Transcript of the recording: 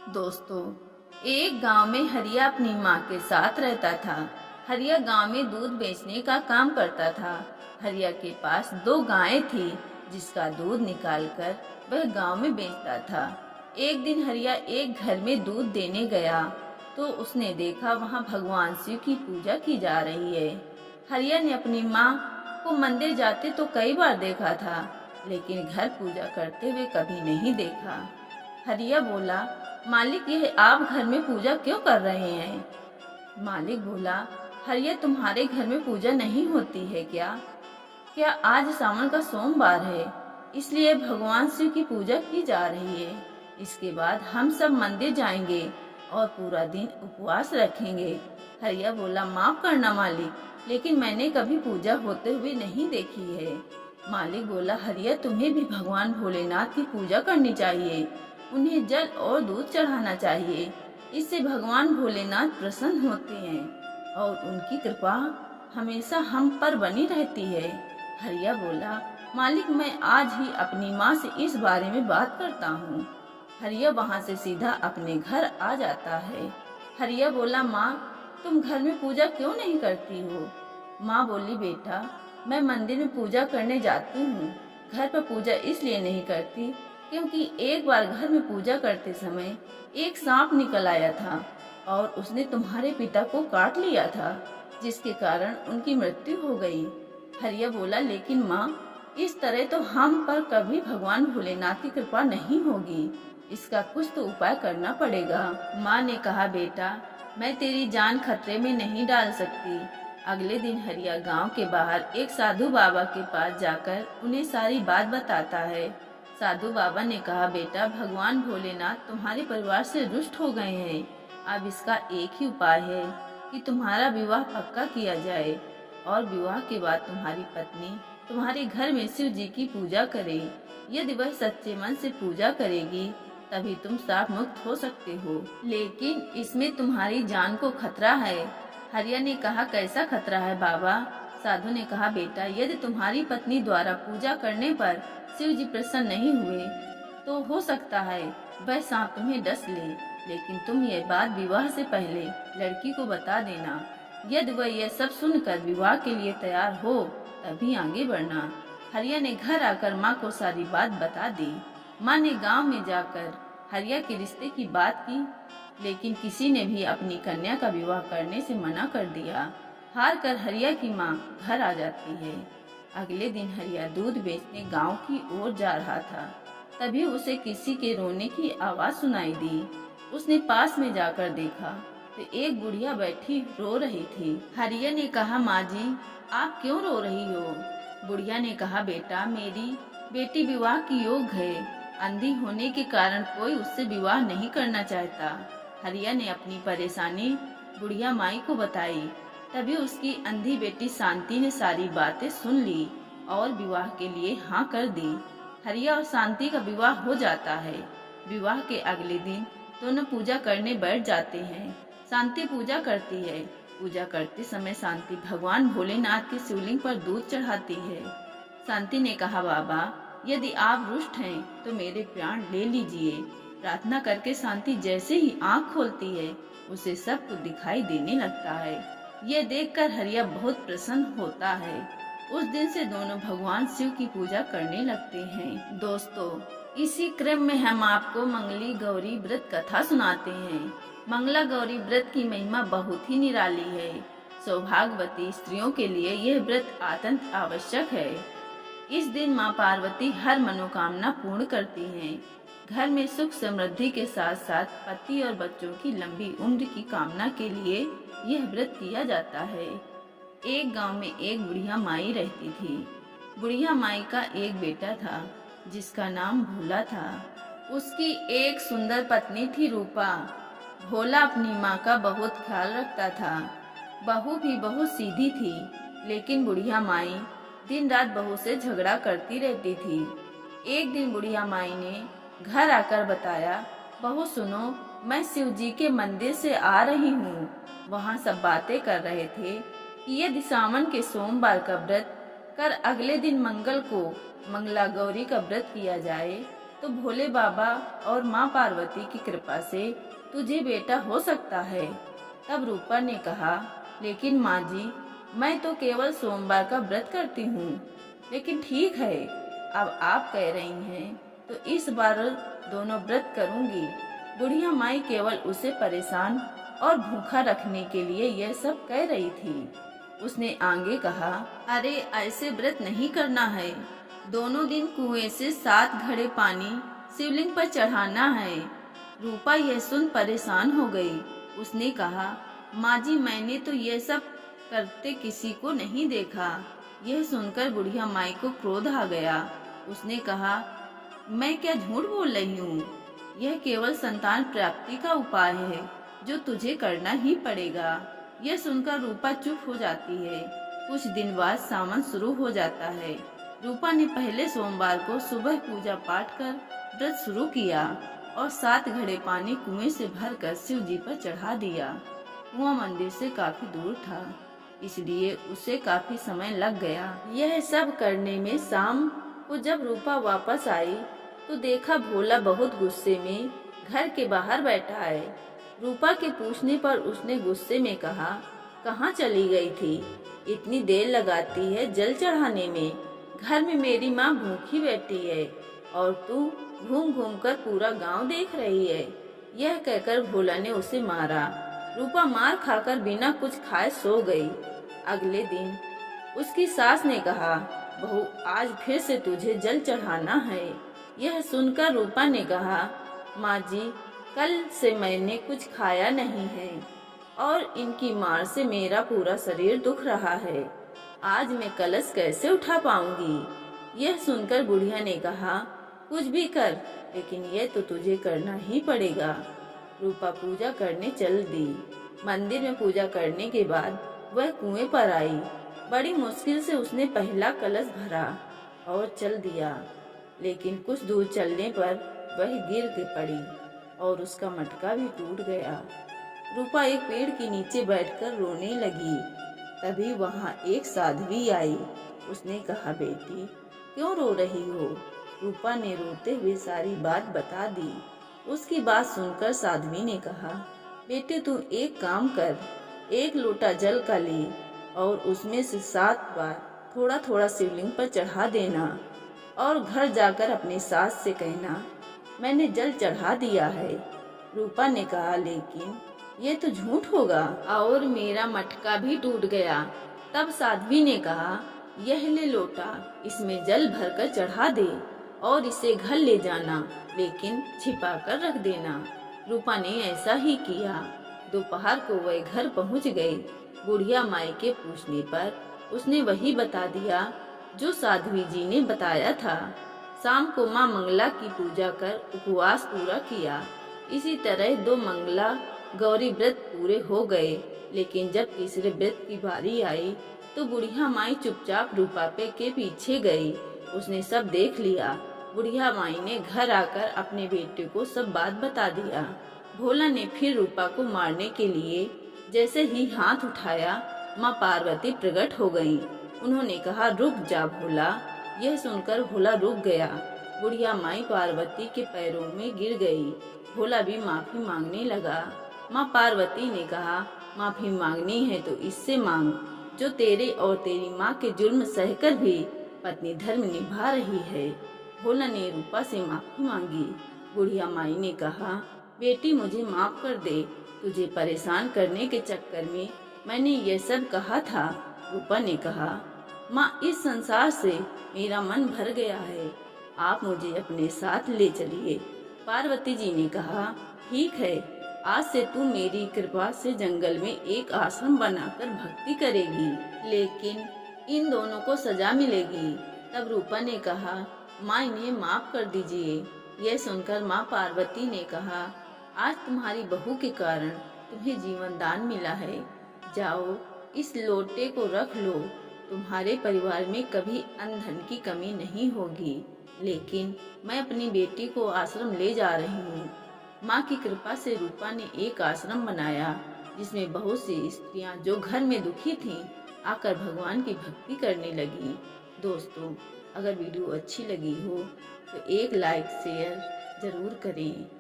दोस्तों, एक गांव में हरिया अपनी माँ के साथ रहता था। हरिया गांव में दूध बेचने का काम करता था। हरिया के पास 2 गायें थी, जिसका दूध निकालकर वह गांव में बेचता था। एक दिन हरिया एक घर में दूध देने गया तो उसने देखा वहां भगवान शिव की पूजा की जा रही है। हरिया ने अपनी माँ को मंदिर जाते तो कई बार देखा था, लेकिन घर पूजा करते हुए कभी नहीं देखा। हरिया बोला, मालिक, यह आप घर में पूजा क्यों कर रहे हैं? मालिक बोला, हरिया, तुम्हारे घर में पूजा नहीं होती है क्या? क्या आज सावन का सोमवार है, इसलिए भगवान शिव की पूजा की जा रही है। इसके बाद हम सब मंदिर जाएंगे और पूरा दिन उपवास रखेंगे। हरिया बोला, माफ करना मालिक, लेकिन मैंने कभी पूजा होते हुए नहीं देखी है। मालिक बोला, हरिया, तुम्हें भी भगवान भोलेनाथ की पूजा करनी चाहिए। उन्हें जल और दूध चढ़ाना चाहिए। इससे भगवान भोलेनाथ प्रसन्न होते हैं और उनकी कृपा हमेशा हम पर बनी रहती है। हरिया बोला, मालिक, मैं आज ही अपनी माँ से इस बारे में बात करता हूँ। हरिया वहाँ से सीधा अपने घर आ जाता है। हरिया बोला, माँ, तुम घर में पूजा क्यों नहीं करती हो? माँ बोली, बेटा, मैं मंदिर में पूजा करने जाती हूँ। घर पर पूजा इसलिए नहीं करती क्योंकि एक बार घर में पूजा करते समय एक सांप निकल आया था और उसने तुम्हारे पिता को काट लिया था, जिसके कारण उनकी मृत्यु हो गई। हरिया बोला, लेकिन माँ, इस तरह तो हम पर कभी भगवान भोलेनाथ की कृपा नहीं होगी। इसका कुछ तो उपाय करना पड़ेगा। माँ ने कहा, बेटा, मैं तेरी जान खतरे में नहीं डाल सकती। अगले दिन हरिया गांव के बाहर एक साधु बाबा के पास जाकर उन्हें सारी बात बताता है। साधु बाबा ने कहा, बेटा, भगवान भोलेनाथ तुम्हारे परिवार से रुष्ट हो गए हैं। अब इसका एक ही उपाय है कि तुम्हारा विवाह पक्का किया जाए और विवाह के बाद तुम्हारी पत्नी तुम्हारे घर में शिव जी की पूजा करे। यदि वह सच्चे मन से पूजा करेगी तभी तुम श्राप मुक्त हो सकते हो, लेकिन इसमें तुम्हारी जान को खतरा है। हरिया ने कहा, कैसा खतरा है बाबा? साधु ने कहा, बेटा, यदि तुम्हारी पत्नी द्वारा पूजा करने पर शिव जी प्रसन्न नहीं हुए तो हो सकता है वह सांप तुम्हें डस ले, लेकिन तुम ये बात विवाह से पहले लड़की को बता देना। यदि वह यह सब सुनकर विवाह के लिए तैयार हो तभी आगे बढ़ना। हरिया ने घर आकर माँ को सारी बात बता दी। माँ ने गांव में जाकर हरिया के रिश्ते की बात की, लेकिन किसी ने भी अपनी कन्या का विवाह करने से मना कर दिया। हार कर हरिया की माँ घर आ जाती है। अगले दिन हरिया दूध बेचने गांव की ओर जा रहा था, तभी उसे किसी के रोने की आवाज सुनाई दी। उसने पास में जाकर देखा तो एक बुढ़िया बैठी रो रही थी। हरिया ने कहा, माँ जी, आप क्यों रो रही हो? बुढ़िया ने कहा, बेटा, मेरी बेटी विवाह की योग है। अंधी होने के कारण कोई उससे विवाह नहीं करना चाहता। हरिया ने अपनी परेशानी बुढ़िया माई को बताई। तभी उसकी अंधी बेटी शांति ने सारी बातें सुन ली और विवाह के लिए हाँ कर दी। हरिया और शांति का विवाह हो जाता है। विवाह के अगले दिन दोनों पूजा करने बैठ जाते हैं। शांति पूजा करती है। पूजा करते समय शांति भगवान भोलेनाथ के शिवलिंग पर दूध चढ़ाती है। शांति ने कहा, बाबा, यदि आप रुष्ट हैं तो मेरे प्राण ले लीजिए। प्रार्थना करके शांति जैसे ही आँख खोलती है उसे सब कुछ दिखाई देने लगता है। ये देखकर हरिया बहुत प्रसन्न होता है। उस दिन से दोनों भगवान शिव की पूजा करने लगते हैं। दोस्तों, इसी क्रम में हम आपको मंगली गौरी व्रत कथा सुनाते हैं। मंगला गौरी व्रत की महिमा बहुत ही निराली है। सौभाग्यवती स्त्रियों के लिए यह व्रत अत्यंत आवश्यक है। इस दिन माँ पार्वती हर मनोकामना पूर्ण करती हैं। घर में सुख समृद्धि के साथ साथ पति और बच्चों की लंबी उम्र की कामना के लिए यह व्रत किया जाता है। एक गांव में एक बुढ़िया माई रहती थी। बुढ़िया माई का एक बेटा था जिसका नाम भोला था। उसकी एक सुंदर पत्नी थी रूपा। भोला अपनी माँ का बहुत ख्याल रखता था। बहू भी बहुत सीधी थी, लेकिन बुढ़िया माई दिन रात बहू से झगड़ा करती रहती थी। एक दिन बुढ़िया माई ने घर आकर बताया, बहू सुनो, मैं शिव जी के मंदिर से आ रही हूँ। वहाँ सब बातें कर रहे थे कि यदि सावन के सोमवार का व्रत कर अगले दिन मंगल को मंगला गौरी का व्रत किया जाए तो भोले बाबा और माँ पार्वती की कृपा से तुझे बेटा हो सकता है। तब रूपा ने कहा, लेकिन माँ जी, मैं तो केवल सोमवार का व्रत करती हूँ। लेकिन ठीक है, अब आप कह रही हैं तो इस बार दोनों व्रत करूँगी। बुढ़िया माई केवल उसे परेशान और भूखा रखने के लिए यह सब कह रही थी। उसने आगे कहा, अरे ऐसे व्रत नहीं करना है। दोनों दिन कुएं से 7 घड़े पानी शिवलिंग पर चढ़ाना है। रूपा यह सुन परेशान हो गई। उसने कहा, माँ जी, मैंने तो यह सब करते किसी को नहीं देखा। यह सुनकर बुढ़िया माई को क्रोध आ गया। उसने कहा, मैं क्या झूठ बोल रही हूँ? यह केवल संतान प्राप्ति का उपाय है जो तुझे करना ही पड़ेगा। यह सुनकर रूपा चुप हो जाती है। कुछ दिन बाद सावन शुरू हो जाता है। रूपा ने पहले सोमवार को सुबह पूजा पाठ कर व्रत शुरू किया और 7 घड़े पानी कुएं से भरकर शिव जी पर चढ़ा दिया। कुआं मंदिर से काफी दूर था, इसलिए उसे काफी समय लग गया। यह सब करने में शाम को जब रूपा वापस आई तो देखा भोला बहुत गुस्से में घर के बाहर बैठा है। रूपा के पूछने पर उसने गुस्से में कहा, कहाँ चली गई थी? इतनी देर लगाती है जल चढ़ाने में। घर में मेरी माँ भूखी बैठी है और तू घूम घूम कर पूरा गांव देख रही है। यह कहकर भोला ने उसे मारा। रूपा मार खाकर बिना कुछ खाए सो गई। अगले दिन उसकी सास ने कहा, बहू, आज फिर से तुझे जल चढ़ाना है। यह सुनकर रूपा ने कहा, माँ जी, कल से मैंने कुछ खाया नहीं है और इनकी मार से मेरा पूरा शरीर दुख रहा है। आज मैं कलश कैसे उठा पाऊंगी? यह सुनकर बुढ़िया ने कहा, कुछ भी कर, लेकिन यह तो तुझे करना ही पड़ेगा। रूपा पूजा करने चल दी। मंदिर में पूजा करने के बाद वह कुएं पर आई। बड़ी मुश्किल से उसने पहला कलश भरा और चल दिया, लेकिन कुछ दूर चलने पर वह गिर के पड़ी और उसका मटका भी टूट गया। रूपा एक पेड़ के नीचे बैठकर रोने लगी। तभी वहाँ एक साध्वी आई। उसने कहा, बेटी, क्यों रो रही हो? रूपा ने रोते हुए सारी बात बता दी। उसकी बात सुनकर साध्वी ने कहा, बेटे, तू एक काम कर, 1 लोटा जल का ले और उसमें से 7 बार थोड़ा थोड़ा शिवलिंग पर चढ़ा देना और घर जाकर अपनी सास से कहना, मैंने जल चढ़ा दिया है। रूपा ने कहा, लेकिन ये तो झूठ होगा और मेरा मटका भी टूट गया। तब साध्वी ने कहा, यह ले लोटा, इसमें जल भरकर चढ़ा दे और इसे घर ले जाना, लेकिन छिपा कर रख देना। रूपा ने ऐसा ही किया। दोपहर को वह घर पहुंच गई। बुढ़िया माई के पूछने पर उसने वही बता दिया जो साध्वी जी ने बताया था। शाम को माँ मंगला की पूजा कर उपवास पूरा किया। इसी तरह 2 मंगला गौरी व्रत पूरे हो गए। लेकिन जब तीसरे व्रत की बारी आई तो बुढ़िया माई चुपचाप रूपा के पीछे गई। उसने सब देख लिया। बुढ़िया माई ने घर आकर अपने बेटे को सब बात बता दिया। भोला ने फिर रूपा को मारने के लिए जैसे ही हाथ उठाया, माँ पार्वती प्रकट हो गईं। उन्होंने कहा, रुक जा भोला। यह सुनकर भोला रुक गया। बुढ़िया माई पार्वती के पैरों में गिर गई। भोला भी माफी मांगने लगा। माँ पार्वती ने कहा, माफी मांगनी है तो इससे मांग जो तेरे और तेरी माँ के जुल्म सहकर भी पत्नी धर्म निभा रही है। भोला ने रूपा से माफी मांगी। बुढ़िया माई ने कहा, बेटी, मुझे माफ कर दे। तुझे परेशान करने के चक्कर में मैंने ये सब कहा था। रूपा ने कहा, माँ, इस संसार से मेरा मन भर गया है। आप मुझे अपने साथ ले चलिए। पार्वती जी ने कहा, ठीक है, आज से तू मेरी कृपा से जंगल में एक आश्रम बनाकर भक्ति करेगी, लेकिन इन दोनों को सजा मिलेगी। तब रूपा ने कहा, माँ, इन्हें माफ कर दीजिए। यह सुनकर माँ पार्वती ने कहा, आज तुम्हारी बहू के कारण तुम्हें जीवन दान मिला है। जाओ, इस लोटे को रख लो। तुम्हारे परिवार में कभी अन्न धन की कमी नहीं होगी। लेकिन मैं अपनी बेटी को आश्रम ले जा रही हूँ। माँ की कृपा से रूपा ने एक आश्रम बनाया जिसमें बहुत सी स्त्रियाँ जो घर में दुखी थीं आकर भगवान की भक्ति करने लगी। दोस्तों, अगर वीडियो अच्छी लगी हो तो एक लाइक शेयर ज़रूर करें।